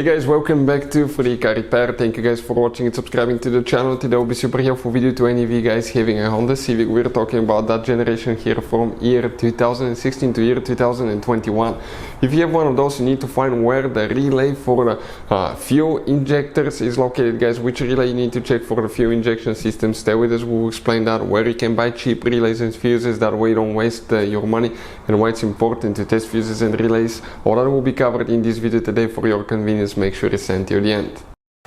Hey guys, welcome back to Free Car Repair. Thank you guys for watching and subscribing to the channel. Today will be super helpful video to any of you guys having a Honda Civic. We're talking about that generation here from year 2016 to year 2021. If you have one of those, you need to find where the relay for the fuel injectors is located, guys. Which relay you need to check for the fuel injection system. Stay with us, we'll explain that, where you can buy cheap relays and fuses, that way you don't waste your money, and why it's important to test fuses and relays. All that will be covered in this video today for your convenience. Make sure it's sent till the end.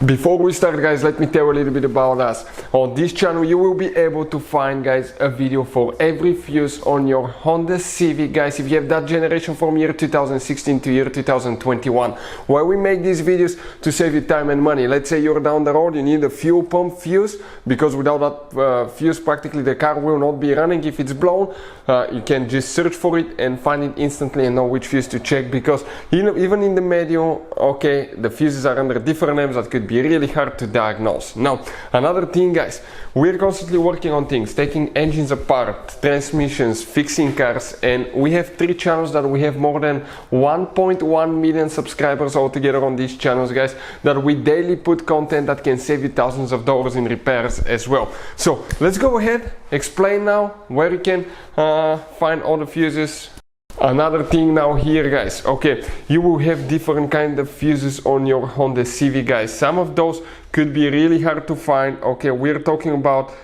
Before we start, guys, let me tell you a little bit about us. On this channel you will be able to find, guys, a video for every fuse on your Honda Civic, guys, if you have that generation from year 2016 to year 2021. Why we make these videos? To save you time and money. Let's say you're down the road, you need a fuel pump fuse, because without that fuse practically the car will not be running. If it's blown, you can just search for it and find it instantly and know which fuse to check, because even in the manual, okay, the fuses are under different names that could be really hard to diagnose. Now, another thing, guys, we're constantly working on things, taking engines apart, transmissions, fixing cars, and we have 3 channels that we have more than 1.1 million subscribers altogether on these channels, guys, that we daily put content that can save you thousands of dollars in repairs as well. So let's go ahead, explain now where you can find all the fuses. Another thing now here, guys, okay, you will have different kind of fuses on your Honda Civic, guys. Some of those could be really hard to find. Okay, we're talking about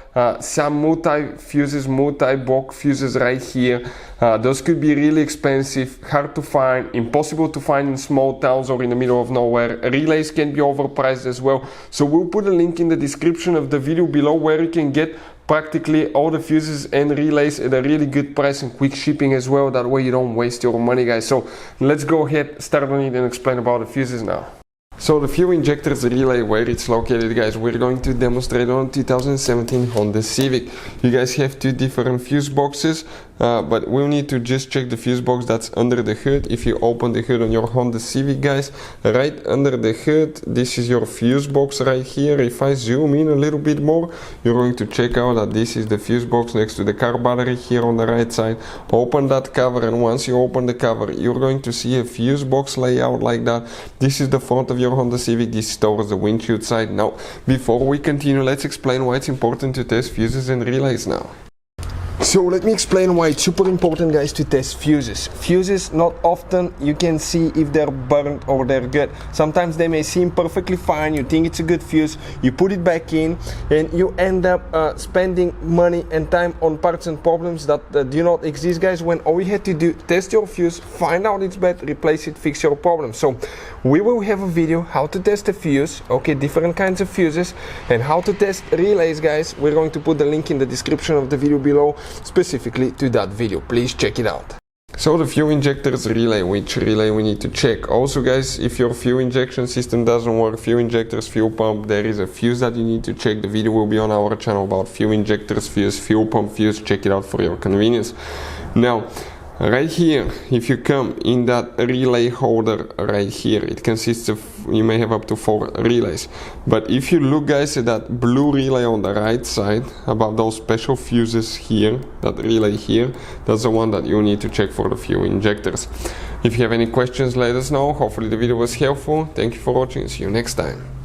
some multi-fuses, multi-block fuses right here. Those could be really expensive, hard to find, impossible to find in small towns or in the middle of nowhere. Relays can be overpriced as well. So we'll put a link in the description of the video below where you can get practically all the fuses and relays at a really good price and quick shipping as well. That way you don't waste your money, guys. So let's go ahead, start on it and explain about the fuses now. So the fuel injectors relay, where it's located, guys, we're going to demonstrate on 2017 Honda Civic. You guys have 2 different fuse boxes, but we'll need to just check the fuse box that's under the hood. If you open the hood on your Honda Civic, guys, right under the hood, this is your fuse box right here. If I zoom in a little bit more, you're going to check out that this is the fuse box next to the car battery here on the right side. Open that cover, and once you open the cover, you're going to see a fuse box layout like that. This is the front of your Honda Civic. This stores the windshield side. Now, before we continue, let's explain why it's important to test fuses and relays now. So let me explain why it's super important, guys, to test fuses. Fuses, not often you can see if they're burnt or they're good. Sometimes they may seem perfectly fine, you think it's a good fuse, you put it back in, and you end up spending money and time on parts and problems that do not exist, guys, when all you had to do, test your fuse, find out it's bad, replace it, fix your problem. So we will have a video how to test a fuse, okay, different kinds of fuses, and how to test relays, guys. We're going to put the link in the description of the video below, specifically to that video. Please check it out. So the fuel injectors relay, which relay we need to check. Also, guys, if your fuel injection system doesn't work, fuel injectors, fuel pump, there is a fuse that you need to check. The video will be on our channel about fuel injectors fuse, fuel pump fuse. Check it out for your convenience. Now, right here, if you come in that relay holder right here, it consists of, you may have up to 4 relays. But if you look, guys, at that blue relay on the right side, about those special fuses here, that relay here, that's the one that you need to check for the fuel injectors. If you have any questions, let us know. Hopefully the video was helpful. Thank you for watching. See you next time.